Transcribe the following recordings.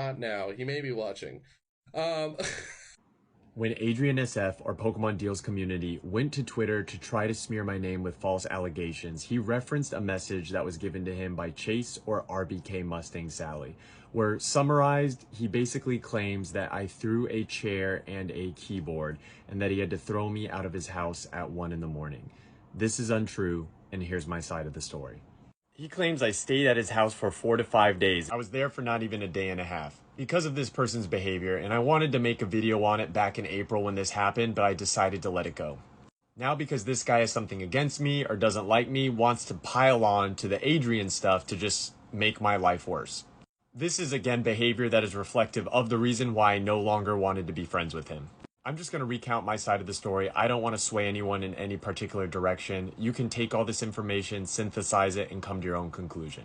not now. He may be watching. Um, When Adrian SF, or Pokemon Deals community, went to Twitter to try to smear my name with false allegations, he referenced a message that was given to him by Chase or RBKMustangSally, where summarized, he basically claims that I threw a chair and a keyboard and that he had to throw me out of his house at 1 in the morning. This is untrue, and here's my side of the story. He claims I stayed at his house for 4 to 5 days. I was there for not even a day and a half. Because of this person's behavior, and I wanted to make a video on it back in April when this happened, but I decided to let it go. Now because this guy has something against me or doesn't like me, wants to pile on to the Adrien stuff to just make my life worse. This is again behavior that is reflective of the reason why I no longer wanted to be friends with him. I'm just going to recount my side of the story. I don't want to sway anyone in any particular direction. You can take all this information, synthesize it, and come to your own conclusion.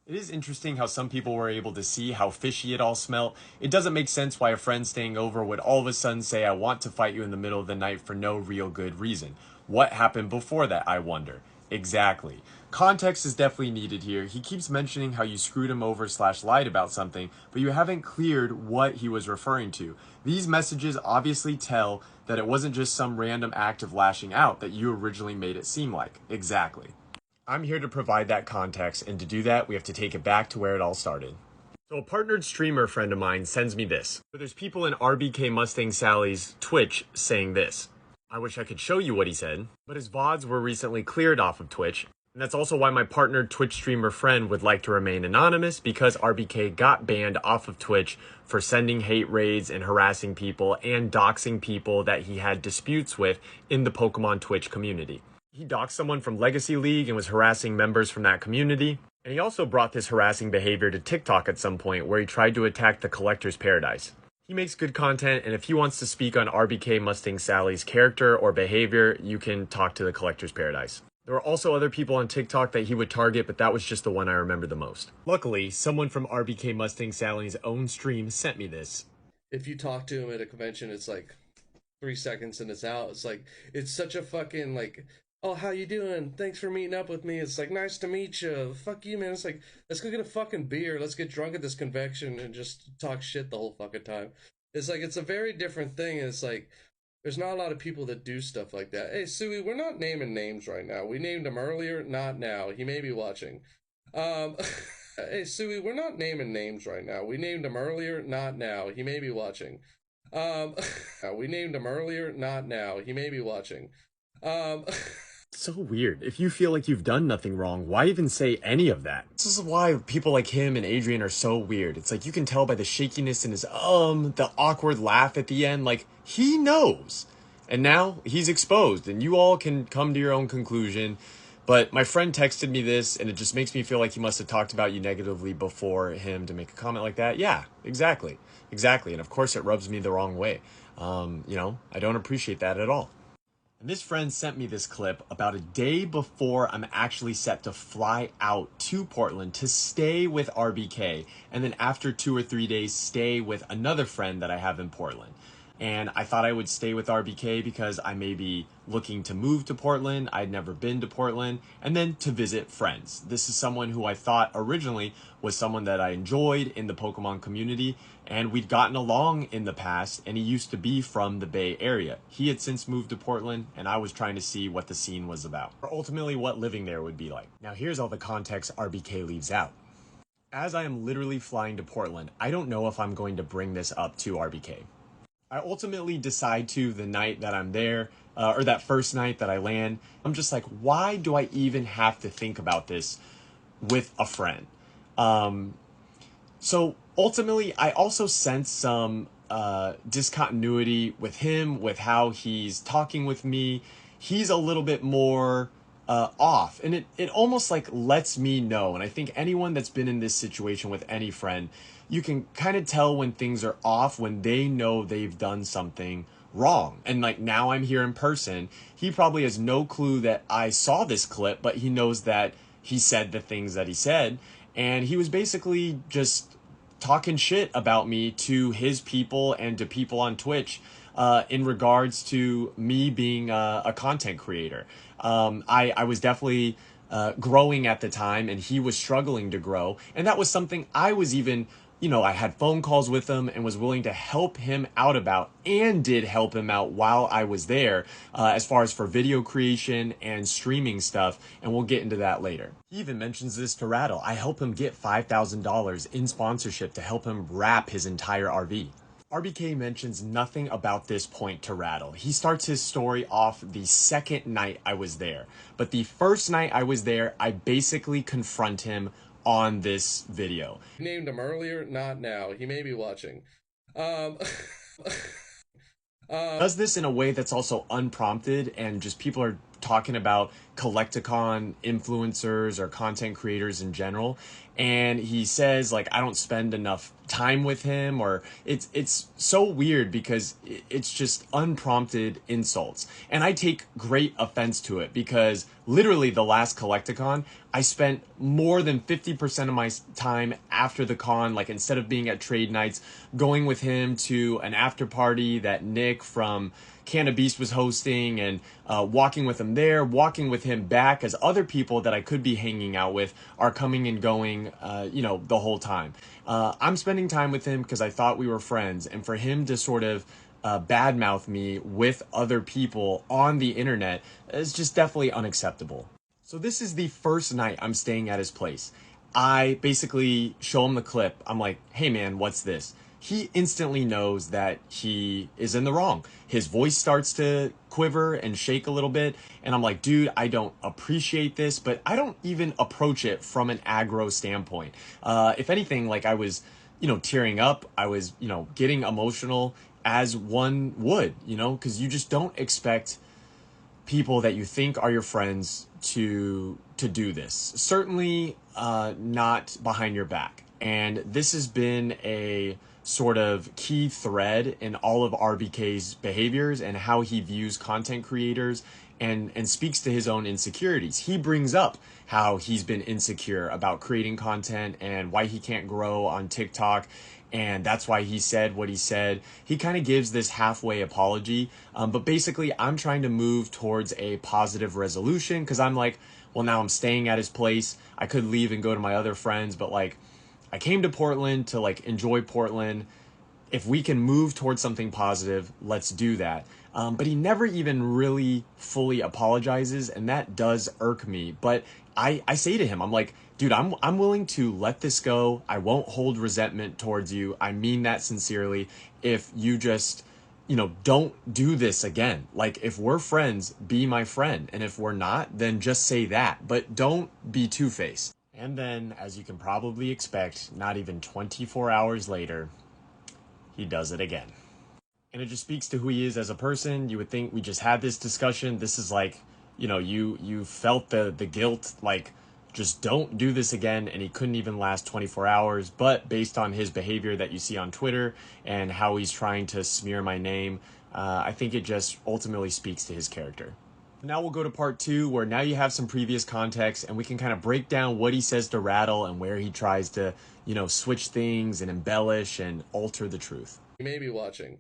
It is interesting how some people were able to see how fishy it all smelt. It doesn't make sense why a friend staying over would all of a sudden say, I want to fight you in the middle of the night for no real good reason. What happened before that, I wonder? Exactly. Context is definitely needed here. He keeps mentioning how you screwed him over / lied about something, but you haven't cleared what he was referring to. These messages obviously tell that it wasn't just some random act of lashing out that you originally made it seem like. Exactly. I'm here to provide that context, and to do that, we have to take it back to where it all started. So a partnered streamer friend of mine sends me this. So there's people in RBKMustangSally's Twitch saying this. I wish I could show you what he said, but his VODs were recently cleared off of Twitch, and that's also why my partnered Twitch streamer friend would like to remain anonymous, because RBK got banned off of Twitch for sending hate raids and harassing people and doxing people that he had disputes with in the Pokemon Twitch community. He doxed someone from Legacy League and was harassing members from that community. And he also brought this harassing behavior to TikTok at some point, where he tried to attack the Collector's Paradise. He makes good content, and if he wants to speak on RBKMustangSally's character or behavior, you can talk to the Collector's Paradise. There were also other people on TikTok that he would target, but that was just the one I remember the most. Luckily, someone from RBKMustangSally's own stream sent me this. if you talk to him at a convention, it's like 3 seconds and it's out. It's like, it's such a fucking like, oh, how you doing? Thanks for meeting up with me. It's like, nice to meet you. Fuck you, man. It's like, let's go get a fucking beer. Let's get drunk at this convention and just talk shit the whole fucking time. It's like, it's a very different thing. It's like, there's not a lot of people that do stuff like that. Hey, Sui, we're not naming names right now. We named him earlier, not now. He may be watching. Hey, Sui, we're not naming names right now. We named him earlier, not now. He may be watching. We named him earlier, not now. He may be watching. So weird. If you feel like you've done nothing wrong, why even say any of that? This is why people like him and Adrian are so weird. It's like you can tell by the shakiness in his the awkward laugh at the end, like he knows. And now he's exposed, and you all can come to your own conclusion. But my friend texted me this, and it just makes me feel like he must have talked about you negatively before him to make a comment like that. Yeah, exactly. Exactly. And of course it rubs me the wrong way. I don't appreciate that at all. And this friend sent me this clip about a day before I'm actually set to fly out to Portland to stay with RBK. And then after 2 or 3 days, stay with another friend that I have in Portland. And I thought I would stay with RBK because I may be looking to move to Portland. I'd never been to Portland. And then to visit friends. This is someone who I thought originally was someone that I enjoyed in the Pokemon community. And we'd gotten along in the past. And he used to be from the Bay Area. He had since moved to Portland. And I was trying to see what the scene was about. Or ultimately what living there would be like. Now here's all the context RBK leaves out. As I am literally flying to Portland, I don't know if I'm going to bring this up to RBK. I ultimately decide to the night that I'm there, or that first night that I land. I'm just like, why do I even have to think about this with a friend? So ultimately, I also sense some discontinuity with him, with how he's talking with me. He's a little bit more off, and it almost like lets me know. And I think anyone that's been in this situation with any friend, you can kind of tell when things are off, when they know they've done something wrong. And like now I'm here in person, he probably has no clue that I saw this clip, but he knows that he said the things that he said. And he was basically just talking shit about me to his people and to people on Twitch in regards to me being a content creator. I was definitely growing at the time, and he was struggling to grow. And that was something I was even I had phone calls with him and was willing to help him out about, and did help him out while I was there, as far as for video creation and streaming stuff. And we'll get into that later. He even mentions this to Rattle. I help him get $5,000 in sponsorship to help him wrap his entire RV. RBK mentions nothing about this point to Rattle. He starts his story off the second night I was there. But the first night I was there, I basically confront him on this video. Named him earlier, not now. He may be watching. Does this in a way that's also unprompted, and just people are talking about Collecticon influencers or content creators in general, and he says like, I don't spend enough time with him, or it's so weird because it's just unprompted insults, and I take great offense to it because literally the last Collecticon I spent more than 50% of my time after the con, like instead of being at trade nights, going with him to an after party that Nick from Canna Beast was hosting, and walking with him there, walking with him back, as other people that I could be hanging out with are coming and going, the whole time. I'm spending time with him because I thought we were friends, and for him to sort of badmouth me with other people on the internet is just definitely unacceptable. So this is the first night I'm staying at his place. I basically show him the clip. I'm like, hey man, what's this? He instantly knows that he is in the wrong. His voice starts to quiver and shake a little bit. And I'm like, dude, I don't appreciate this, but I don't even approach it from an aggro standpoint. If anything, like I was, tearing up. I was, getting emotional as one would, because you just don't expect people that you think are your friends to do this. Certainly not behind your back. And this has been a sort of key thread in all of RBK's behaviors and how he views content creators, and speaks to his own insecurities. He brings up how he's been insecure about creating content and why he can't grow on TikTok, and that's why he said what he said. He kind of gives this halfway apology, but basically I'm trying to move towards a positive resolution, because I'm like, well, now I'm staying at his place. I could leave and go to my other friends, but like, I came to Portland to like enjoy Portland. If we can move towards something positive, let's do that. But he never even really fully apologizes, and that does irk me. But I say to him, I'm like, dude, I'm willing to let this go. I won't hold resentment towards you. I mean that sincerely. If you just, don't do this again. Like, if we're friends, be my friend. And if we're not, then just say that. But don't be two-faced. And then, as you can probably expect, not even 24 hours later, he does it again. And it just speaks to who he is as a person. You would think we just had this discussion. This is like, you felt the guilt, like, just don't do this again. And he couldn't even last 24 hours. But based on his behavior that you see on Twitter and how he's trying to smear my name, I think it just ultimately speaks to his character. Now we'll go to part 2, where now you have some previous context and we can kind of break down what he says to Rattle and where he tries to, switch things and embellish and alter the truth. You may be watching.